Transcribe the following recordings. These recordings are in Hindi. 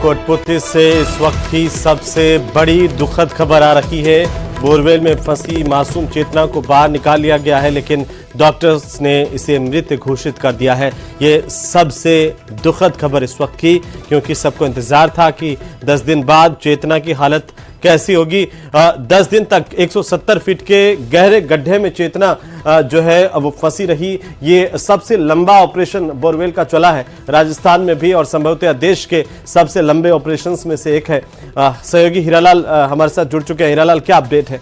कोटपुतली से इस वक्त की सबसे बड़ी दुखद खबर आ रही है। बोरवेल में फंसी मासूम चेतना को बाहर निकाल लिया गया है, लेकिन डॉक्टर्स ने इसे मृत घोषित कर दिया है। ये सबसे दुखद खबर इस वक्त की, क्योंकि सबको इंतजार था कि 10 दिन बाद चेतना की हालत कैसी होगी। 10 दिन तक 170 फीट के गहरे गड्ढे में चेतना जो है वो फंसी रही। ये सबसे लंबा ऑपरेशन बोरवेल का चला है राजस्थान में भी, और संभवतः देश के सबसे लंबे ऑपरेशंस में से एक है। सहयोगी हीरालाल हमारे साथ जुड़ चुके हैं। हीरालाल, क्या अपडेट है?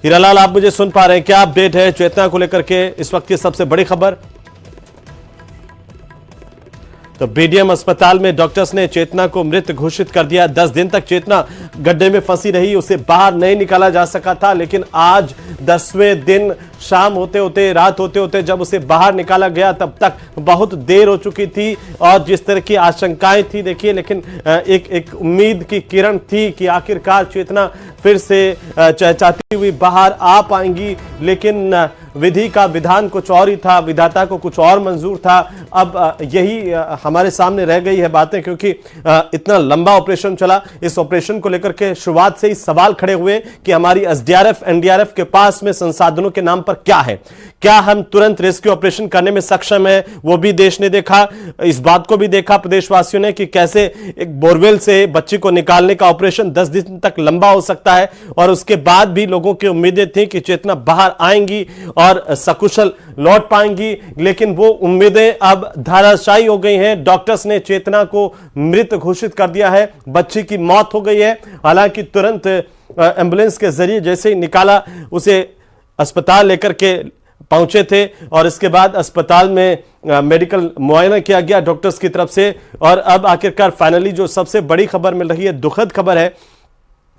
हीरालाल, आप मुझे सुन पा रहे हैं? क्या अपडेट है चेतना को लेकर के इस वक्त की सबसे बड़ी खबर? तो बीडीएम अस्पताल में डॉक्टर्स ने चेतना को मृत घोषित कर दिया। 10 दिन तक चेतना गड्ढे में फंसी रही, उसे बाहर नहीं निकाला जा सका था, लेकिन आज 10वें दिन शाम होते होते, रात होते होते जब उसे बाहर निकाला गया तब तक बहुत देर हो चुकी थी। और जिस तरह की आशंकाएं थी देखिए, लेकिन एक उम्मीद की किरण थी कि आखिरकार चेतना फिर से चहचहाती हुई बाहर आ पाएंगी, लेकिन विधि का विधान कुछ और ही था, विधाता को कुछ और मंजूर था। अब यही हमारे सामने रह गई है बातें, क्योंकि इतना लंबा ऑपरेशन चला। इस ऑपरेशन को लेकर के शुरुआत से ही सवाल खड़े हुए कि हमारी एसडीआरएफ एनडीआरएफ के पास में संसाधनों के नाम पर क्या है, क्या हम तुरंत रेस्क्यू ऑपरेशन करने में सक्षम है। वो भी देश ने देखा, इस बात को भी देखा प्रदेशवासियों ने कि कैसे एक बोरवेल से बच्ची को निकालने का ऑपरेशन 10 दिन तक लंबा हो सकता है, और उसके बाद भी लोगों की उम्मीदें थी कि चेतना बाहर आएंगी और सकुशल लौट पाएंगी, लेकिन वो उम्मीदें अब धराशायी हो गई हैं। डॉक्टर्स ने चेतना को मृत घोषित कर दिया है, बच्ची की मौत हो गई है। हालांकि तुरंत एम्बुलेंस के जरिए जैसे ही निकाला, उसे अस्पताल लेकर के पहुंचे थे, और इसके बाद अस्पताल में मेडिकल मुआयना किया गया डॉक्टर्स की तरफ से। और अब आखिरकार फाइनली जो सबसे बड़ी खबर मिल रही है, दुखद खबर है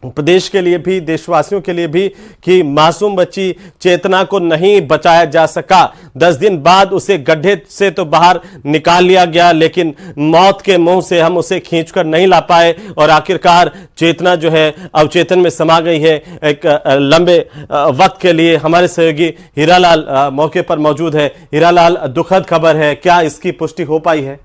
प्रदेश के लिए भी, देशवासियों के लिए भी, कि मासूम बच्ची चेतना को नहीं बचाया जा सका। 10 दिन बाद उसे गड्ढे से तो बाहर निकाल लिया गया, लेकिन मौत के मुंह से हम उसे खींचकर नहीं ला पाए, और आखिरकार चेतना जो है अवचेतन में समा गई है। एक लंबे वक्त के लिए हमारे सहयोगी हीरालाल मौके पर मौजूद है। हीरालाल, दुखद खबर है, क्या इसकी पुष्टि हो पाई है?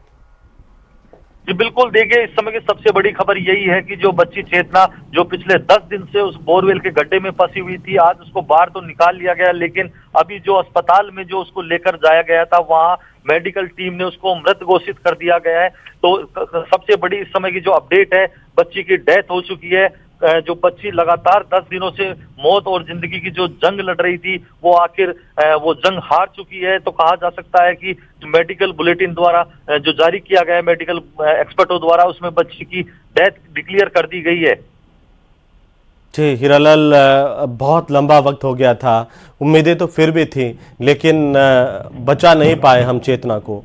जी बिल्कुल, देखिए इस समय की सबसे बड़ी खबर यही है कि जो बच्ची चेतना जो पिछले 10 दिन से उस बोरवेल के गड्ढे में फंसी हुई थी, आज उसको बाहर तो निकाल लिया गया, लेकिन अभी जो अस्पताल में जो उसको लेकर जाया गया था, वहां मेडिकल टीम ने उसको मृत घोषित कर दिया गया है। तो सबसे बड़ी इस समय की जो अपडेट है, बच्ची की डेथ हो चुकी है। जो बच्ची लगातार 10 दिनों से मौत और जिंदगी की जो जंग लड़ रही थी, वो आखिर वो जंग हार चुकी है। तो कहा जा सकता है कि मेडिकल बुलेटिन द्वारा जो जारी किया गया है मेडिकल एक्सपर्टों द्वारा, उसमें बच्ची की डेथ डिक्लेयर कर दी गई है। जी हीरालाल, बहुत लंबा वक्त हो गया था, उम्मीदें तो फिर भी थी, लेकिन बचा नहीं पाए हम चेतना को।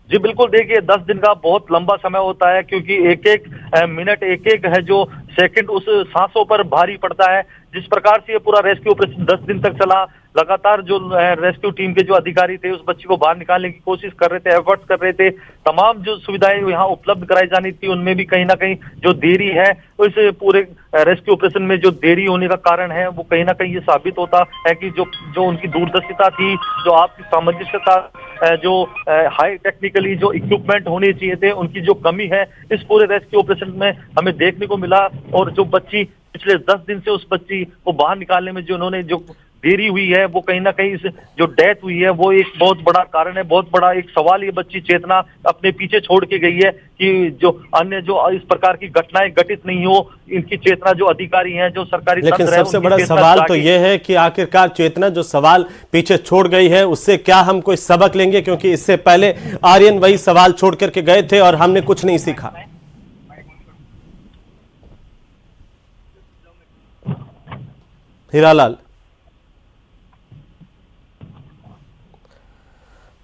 जी बिल्कुल, देखिए 10 दिन का बहुत लंबा समय होता है, क्योंकि एक एक मिनट, एक एक है जो सेकंड उस सांसों पर भारी पड़ता है। जिस प्रकार से ये पूरा रेस्क्यू ऑपरेशन 10 दिन तक चला, लगातार जो रेस्क्यू टीम के जो अधिकारी थे उस बच्ची को बाहर निकालने की कोशिश कर रहे थे, एफर्ट्स कर रहे थे। तमाम जो सुविधाएं यहाँ उपलब्ध कराई जानी थी, उनमें भी कहीं ना कहीं जो देरी है, इस पूरे रेस्क्यू ऑपरेशन में जो देरी होने का कारण है, वो कहीं ना कहीं ये साबित होता है कि जो उनकी दूरदर्शिता थी, जो आपकी सामंजस्यता, जो हाई टेक्निकली जो इक्विपमेंट होने चाहिए थे, उनकी जो कमी है, इस पूरे रेस्क्यू ऑपरेशन में हमें देखने को मिला। और जो बच्ची पिछले 10 दिन से उस बच्ची को बाहर निकालने में जो उन्होंने जो देरी हुई है, वो कहीं ना कहीं जो डेथ हुई है, वो एक बहुत बड़ा कारण है, बहुत बड़ा एक सवाल ये बच्ची चेतना अपने पीछे छोड़ के गई है कि जो अन्य जो इस प्रकार की घटनाएं घटित नहीं हो, इनकी चेतना जो अधिकारी हैं, जो सरकारी लेकिन सबसे बड़ा सवाल तो ये है कि आखिरकार चेतना जो सवाल पीछे छोड़ गई है, उससे क्या हम कोई सबक लेंगे? क्योंकि इससे पहले आर्यन वही सवाल छोड़ करके गए थे और हमने कुछ नहीं सीखा। हीरालाल,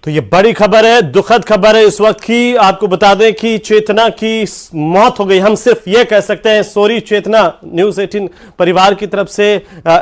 तो ये बड़ी खबर है, दुखद खबर है इस वक्त की। आपको बता दें कि चेतना की मौत हो गई। हम सिर्फ ये कह सकते हैं, सॉरी चेतना। न्यूज़ 18 परिवार की तरफ से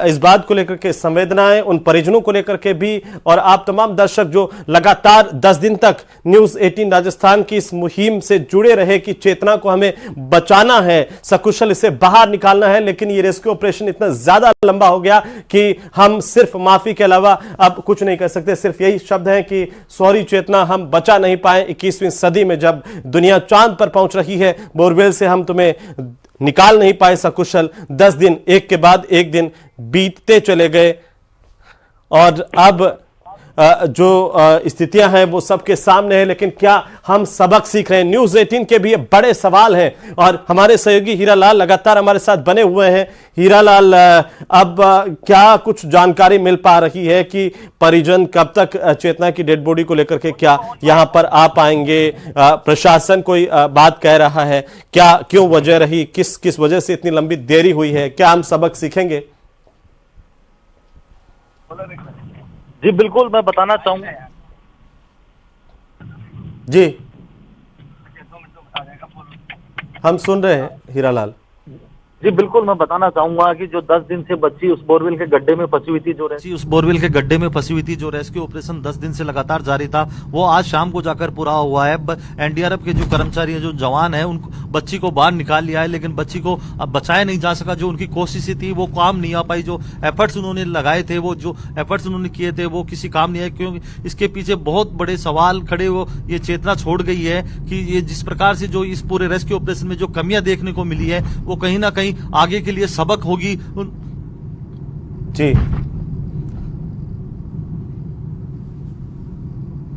इस बात को लेकर के संवेदनाएं, उन परिजनों को लेकर के भी, और आप तमाम दर्शक जो लगातार 10 दिन तक न्यूज़ 18 राजस्थान की इस मुहिम से जुड़े रहे कि चेतना को हमें बचाना है, सकुशल इसे बाहर निकालना है। लेकिन ये रेस्क्यू ऑपरेशन इतना ज्यादा लंबा हो गया कि हम सिर्फ माफी के अलावा अब कुछ नहीं कर सकते। सिर्फ यही शब्द है कि सॉरी चेतना, हम बचा नहीं पाए। 21वीं सदी में जब दुनिया चांद पर पहुंच रही है, बोरवेल से हम तुम्हें निकाल नहीं पाए सकुशल। 10 दिन एक के बाद एक दिन बीतते चले गए और अब जो स्थितियां हैं वो सबके सामने है, लेकिन क्या हम सबक सीख रहे हैं? न्यूज़ 18 के भी ये बड़े सवाल हैं और हमारे सहयोगी हीरालाल लगातार हमारे साथ बने हुए हैं। हीरालाल, अब क्या कुछ जानकारी मिल पा रही है कि परिजन कब तक चेतना की डेड बॉडी को लेकर के क्या यहां पर आ पाएंगे? प्रशासन कोई बात कह रहा है क्या? क्यों वजह रही, किस वजह से इतनी लंबी देरी हुई है? क्या हम सबक सीखेंगे? जी बिल्कुल, मैं बताना चाहूंगा। जी, हम सुन रहे हैं हीरालाल। जी बिल्कुल, मैं बताना चाहूंगा कि जो 10 दिन से बच्ची उस बोरवेल के गड्ढे में फंसी हुई थी, उस बोरवेल के गड्ढे में फंसी हुई थी, जो रेस्क्यू ऑपरेशन 10 दिन से लगातार जारी था, वो आज शाम को जाकर पूरा हुआ है। एनडीआरएफ के जो कर्मचारी हैं, जो जवान हैं, उन बच्ची को बाहर निकाल लिया है, लेकिन बच्ची को अब बचाया नहीं जा सका। जो उनकी कोशिशें थी वो काम नहीं आ पाई। जो एफर्ट्स उन्होंने लगाए थे, वो जो एफर्ट्स उन्होंने किए थे, वो किसी काम नहीं आए, क्योंकि इसके पीछे बहुत बड़े सवाल खड़े हो ये चेतना छोड़ गई है कि ये जिस प्रकार से जो इस पूरे रेस्क्यू ऑपरेशन में जो कमियां देखने को मिली है, वो कहीं ना कहीं आगे के लिए सबक होगी। जी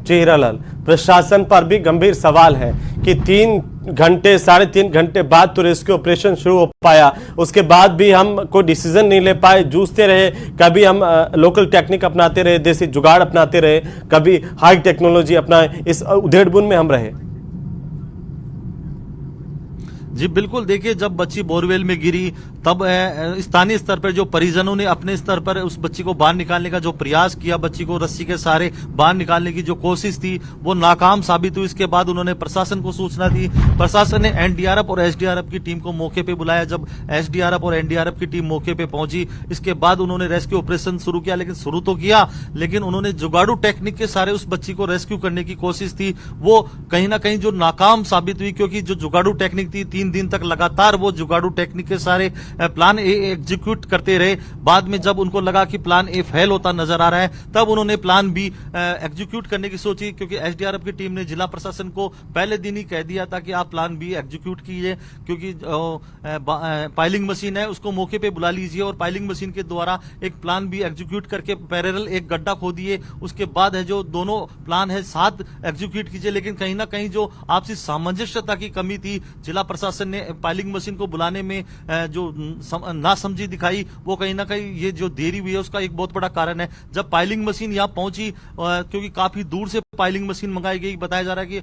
जी हीरालाल, प्रशासन पर भी गंभीर सवाल है कि 3.5 घंटे बाद तो रेस्क्यू ऑपरेशन शुरू हो पाया, उसके बाद भी हम कोई डिसीजन नहीं ले पाए, जूझते रहे। कभी हम लोकल टेक्निक अपनाते रहे, देसी जुगाड़ अपनाते रहे, कभी हाई टेक्नोलॉजी अपनाए, इस उधेड़बुन में हम रहे। जी बिल्कुल, देखिए जब बच्ची बोरवेल में गिरी तब स्थानीय स्तर पर जो परिजनों ने अपने स्तर पर उस बच्ची को बाहर निकालने का जो प्रयास किया, बच्ची को रस्सी के सहारे बाहर निकालने की जो कोशिश थी वो नाकाम साबित हुई। इसके बाद उन्होंने प्रशासन को सूचना दी। प्रशासन ने एनडीआरएफ और एसडीआरएफ की टीम को मौके पे बुलाया। जब एसडीआरएफ और एनडीआरएफ की टीम मौके पे पहुंची, इसके बाद उन्होंने रेस्क्यू ऑपरेशन शुरू किया। लेकिन शुरू तो किया, लेकिन उन्होंने जुगाड़ू टेक्निक के सहारे उस बच्ची को रेस्क्यू करने की कोशिश थी, वो कहीं ना कहीं जो नाकाम साबित हुई, क्योंकि जो जुगाड़ू टेक्निक थी 3 दिन तक लगातार वो जुगाड़ू टेक्निक के सारे प्लान ए एग्जीक्यूट करते रहे। बाद में जब उनको लगा कि प्लान ए फेल होता नजर आ रहा है, तब उन्होंने प्लान बी एग्जीक्यूट करने की सोची, क्योंकि एसडीआरएफ की टीम ने जिला प्रशासन को पहले दिन ही कह दिया था कि आप प्लान बी एग्जीक्यूट कीजिए, क्योंकि पाइलिंग मशीन है उसको मौके पे बुला लीजिए और पाइलिंग मशीन के द्वारा एक प्लान बी एग्जीक्यूट करके पैरेलल एक गड्ढा खोदिए। उसके बाद है जो दोनों प्लान है साथ एग्जीक्यूट कीजिए। लेकिन कहीं ना कहीं जो आपसी सामंजस्यता की कमी थी, जिला प्रशासन ने पाइलिंग मशीन को बुलाने में जो नासमझी दिखाई, वो कहीं ना कहीं ये जो देरी हुई है उसका एक बहुत बड़ा कारण है। जब पाइलिंग मशीन यहाँ पहुंची, क्योंकि काफी दूर से पाइलिंग मशीन मंगाई गई, बताया जा रहा है कि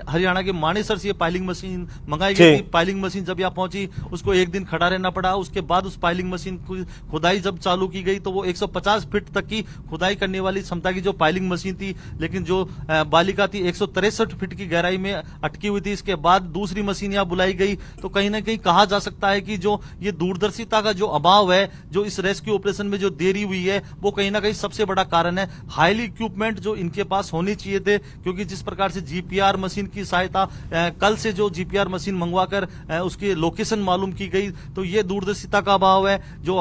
हरियाणा के मानेसर से ये पाइलिंग मशीन मंगाई गई थी। पाइलिंग मशीन जब यहाँ पहुंची, उसको एक दिन खड़ा रहना पड़ा। उसके बाद उस पाइलिंग मशीन की खुदाई जब चालू की गई तो वो 150 फीट तक की खुदाई करने वाली क्षमता की जो पाइलिंग मशीन थी, लेकिन जो बालिका थी 163 फीट की गहराई में अटकी हुई थी। इसके बाद दूसरी मशीन यहाँ बुलाई गई, तो कहीं ना कहीं कहा जा सकता है कि जो ये दूरदर्शिता का जो अभाव है, जो इस रेस्क्यू ऑपरेशन में जो देरी हुई है, वो कहीं ना कहीं सबसे बड़ा कारण है। हाईली इक्विपमेंट जो इनके पास होनी चाहिए थे, क्योंकि जिस प्रकार से जीपीआर मशीन की सहायता कल से जो जीपीआर मशीन मंगवाकर उसकी लोकेशन मालूम की गई, तो ये दूरदर्शिता का अभाव है। जो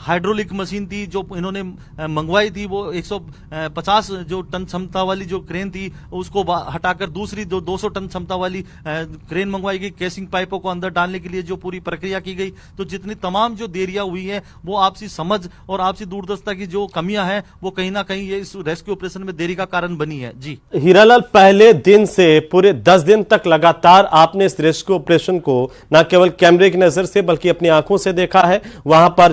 हाइड्रोलिक मशीन थी जो इन्होंने मंगवाई थी, वो 150 जो टन क्षमता वाली जो क्रेन थी उसको हटाकर दूसरी जो 200 टन क्षमता वाली क्रेन मंगवाई गई। केसिंग पाइपों को अंदर डालने के लिए जो पूरी प्रक्रिया की गई, तो जितनी तमाम जो देरियां हुई है वो आपसी समझ और आपसी दूरदर्शिता की जो कमियां हैं, वो कहीं ना कहीं ये इस रेस्क्यू ऑपरेशन में देरी का कारण बनी है। जी हीरालाल, पहले दिन से पूरे 10 दिन तक लगातार आपने इस रेस्क्यू ऑपरेशन को न केवल कैमरे की नजर से बल्कि अपनी आंखों से देखा है। वहां पर